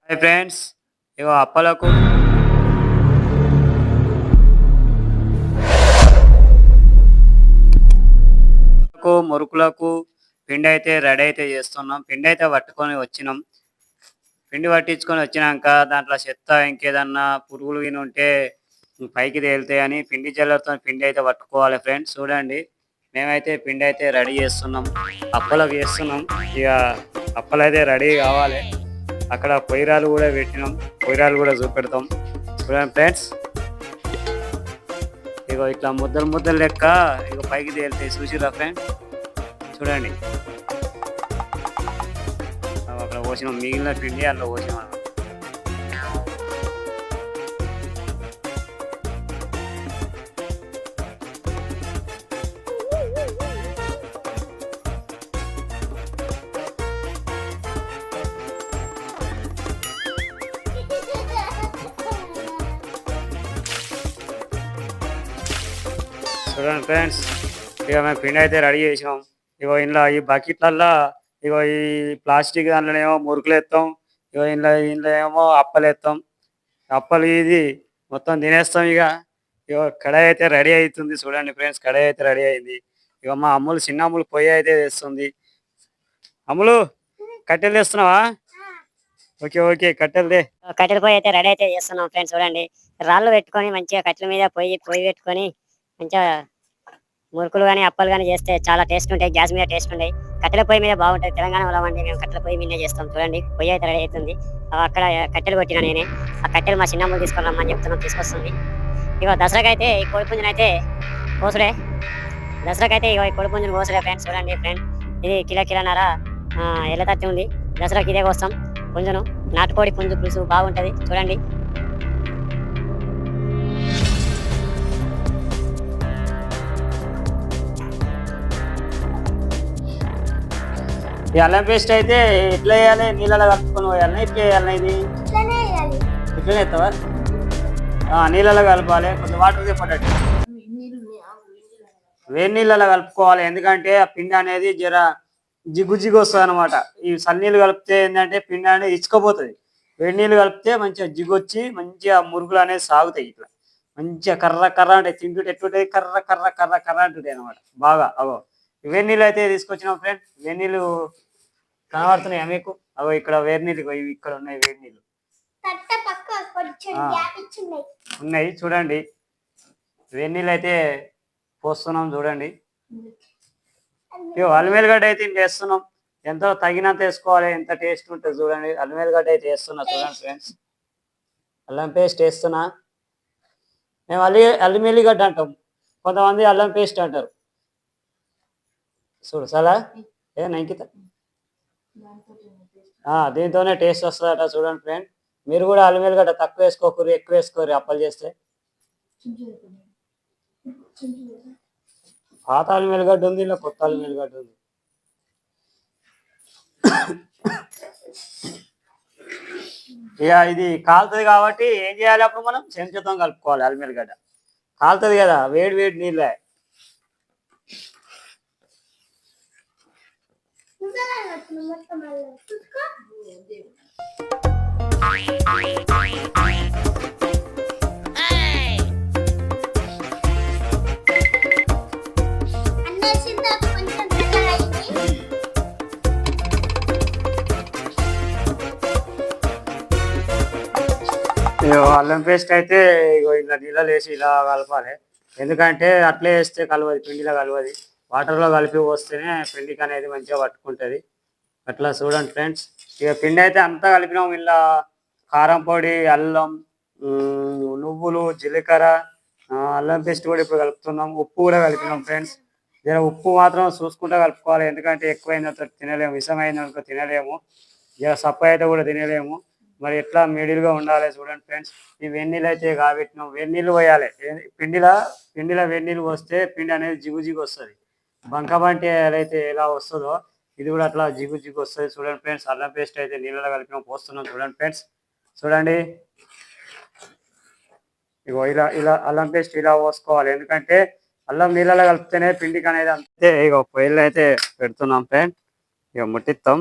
Hi friends, ఇగో అప్పలకు మురుకులకు పిండి అయితే ready అయితే చేస్తున్నాం. పిండి అయితే పట్టుకొని వచ్చినాం. పిండి పట్టించుకొని వచ్చినాక దాంట్లో చెత్త ఇంకేదన్నా పురుగులు గిన ఉంటే పైకి తేలుతాయని పిండి జల్లెడతో పిండి అయితే పట్టుకోవాలి ఫ్రెండ్స్. చూడండి, మేమైతే పిండి అయితే రెడీ చేస్తున్నాం. అప్పలకు చేస్తున్నాం. ఇక అప్పలు అయితే రెడీ కావాలి. అక్కడ పొయ్యిరాలు కూడా పెట్టినాం. పొయ్యిరాలు కూడా చూపెడతాం. చూడండి ఫ్రెండ్స్, ఇగో ఇట్లా ముద్దలు ముద్దలు లెక్క ఇక పైకి తేలుతాయి. చూసిరా ఫ్రెండ్, చూడండి. అక్కడ పోసినాం, మిగిలిన పిండి అందులో పోసినాం. చూడండి ఫ్రెండ్స్, ఇక మేము పిండి అయితే రెడీ చేసినాం. ఇగో ఇంట్లో ఈ బకెట్లల్లో ఇగో ఈ ప్లాస్టిక్ దాంట్లోనేమో మురుకులు ఎత్తాం. ఇగో ఇంట్లో ఏమో అప్పలు ఎత్తాం. అప్పలు ఇది మొత్తం తినేస్తాం. ఇగో కడాయి అయితే రెడీ అవుతుంది. చూడండి ఫ్రెండ్స్, కడాయి అయితే రెడీ అయింది. ఇక మా అమ్ములు చిన్న అమ్ములు పొయ్యి అయితే తెస్తుంది. అమ్ములు, కట్టెలు తెస్తున్నావా? ఓకే ఓకే, కట్టెలు కట్టెల పొయ్యి అయితే రెడీ అయితే చేస్తున్నాం ఫ్రెండ్స్. చూడండి, రాళ్ళు పెట్టుకొని మంచిగా కట్టెల మీద పొయ్యి పెట్టుకొని మంచిగా మురుకులు కానీ అప్పలు కానీ చేస్తే చాలా టేస్ట్ ఉంటాయి. గ్యాస్ మీద టేస్ట్ ఉంటాయి. కట్టెల పొయ్యి మీద బాగుంటుంది. తెలంగాణలో అండి మేము కట్టెల పొయ్యి మీద చేస్తాం. చూడండి, పొయ్యి అయితే రెడీ అవుతుంది. అక్కడ కట్టెలు కొట్టిన నేనే. ఆ కట్టెలు మా చిన్నమ్మలు తీసుకొని రమ్మని చెప్తున్నాం, తీసుకొస్తుంది. ఇగో దసరాకి అయితే ఈ కోడిపుంజును అయితే కోసుడే. దసరాకి అయితే ఇగో ఈ కోడిపుంజును కోసుడే ఫ్రెండ్స్. చూడండి ఫ్రెండ్, ఇది కిలోన్నర ఎల్ల తత్తి ఉంది. దసరాకి ఇదే కోస్తాం పుంజును. నాటుకోడి పుంజు పులుసు బాగుంటుంది. చూడండి, ఈ అల్లం పేస్ట్ అయితే ఎట్లా వేయాలి? నీళ్ళలో కలుపుకొని పోయాలి, ఇట్లా వేయాలి? ఇది ఇట్లనే ఎత్తావా? నీళ్ళలో కలపాలి. కొంచెం వాటర్ తిప్పటట్టు వేడి నీళ్ళలో కలుపుకోవాలి. ఎందుకంటే ఆ పిండి అనేది జర జిగ్గు వస్తుంది అనమాట. ఈ సన్నీళ్ళు కలిపితే ఏంటంటే పిండి అనేది ఇచ్చుకోపోతుంది. వేడి నీళ్ళు కలిపితే మంచిగా జిగొచ్చి మంచిగా మురుగులు అనేది సాగుతాయి. ఇట్లా మంచిగా కర్ర కర్ర అంటే తింటుంటే ఎట్టుంటుంది, కర్ర కర్ర కర్ర కర్ర అంటుంటాయి అనమాట. బాగా అగో వేడి నీళ్ళు అయితే తీసుకొచ్చినాం ఫ్రెండ్. వేడి నీళ్ళు కనబడుతున్నాయా మీకు? అగో ఇక్కడ వేడి నీళ్ళు, ఇక్కడ ఉన్నాయి వేడి నీళ్ళు ఉన్నాయి. చూడండి, వేడి నీళ్ళు అయితే పోస్తున్నాం. చూడండి, అల్లిమేలుగడ్డ అయితే వేస్తున్నాం. ఎంతో తగినంత వేసుకోవాలి, ఎంత టేస్ట్ ఉంటుంది. చూడండి, అల్లిమేలుగడ్డ అయితే వేస్తున్నా. చూడండి ఫ్రెండ్స్, అల్లం పేస్ట్ వేస్తున్నా. మేము అల్లిమేలిగడ్డ అంటాం, కొంతమంది అల్లం పేస్ట్ అంటారు. చూడు సలా నైకిత దీంతోనే టేస్ట్ వస్తుందట. చూడండి ఫ్రెండ్, మీరు కూడా అల్లిమేలుగడ్డ తక్కువ వేసుకోకూరు, ఎక్కువ వేసుకోరు అప్పలు చేస్తే. పాత అల్లిమేలుగడ్డ ఉంది, ఇలా కొత్త అల్లిమేలుగడ్డ ఉంది. ఇక ఇది కాలుతుంది కాబట్టి ఏం చేయాలి? అప్పుడు మనం చెంచాతో కలుపుకోవాలి. అల్లిమేలుగడ్డ కాలుతుంది కదా, వేడి వేడి నీళ్ళే. అల్లం పేస్ట్ అయితే ఇగో ఇలా నీళ్ళలో వేసి ఇలా కలపాలి. ఎందుకంటే అట్లే వేస్తే కలవదు, పిండిలో కలవది. వాటర్లో కలిపి పోస్తేనే పిండికి అనేది మంచిగా పట్టుకుంటుంది. అట్లా చూడండి ఫ్రెండ్స్, ఇక పిండి అయితే అంతా కలిపినాం. ఇలా కారం పొడి, అల్లం, నువ్వులు, జీలకర్ర, అల్లం పేస్ట్ కూడా ఇప్పుడు కలుపుతున్నాం. ఉప్పు కూడా కలిపినాం ఫ్రెండ్స్. జర ఉప్పు మాత్రం చూసుకుంటూ కలుపుకోవాలి, ఎందుకంటే ఎక్కువైందంత తినలేము, విషమైందనుకో తినలేము, జర సప్ప అయితే కూడా తినలేము. మరి ఎట్లా మిడిల్గా ఉండాలి. చూడండి ఫ్రెండ్స్, ఈ వెన్నీళ్ళు అయితే కాబెట్టినాం. వెన్నీళ్ళు పోయాలి పిండిలో వెన్నీళ్ళు పోస్తే పిండి అనేది జిగు వస్తుంది. బంకబంటి అయితే ఎలా వస్తుందో ఇది కూడా అట్లా జిగు వస్తుంది. చూడండి ఫ్రెండ్స్, అల్లం పేస్ట్ అయితే నీళ్ళలో కలిపినాం, పోస్తున్నాం. చూడండి ఫ్రెండ్స్, చూడండి, ఇగో ఇలా అల్లం పేస్ట్ ఇలా పోసుకోవాలి. ఎందుకంటే అల్లం నీళ్ళలో కలిపితేనే పిండికి అనేది అంతే. ఇగో పొయ్యిలు అయితే పెడుతున్నాం ఫ్రెండ్, ఇక ముట్టిస్తాం.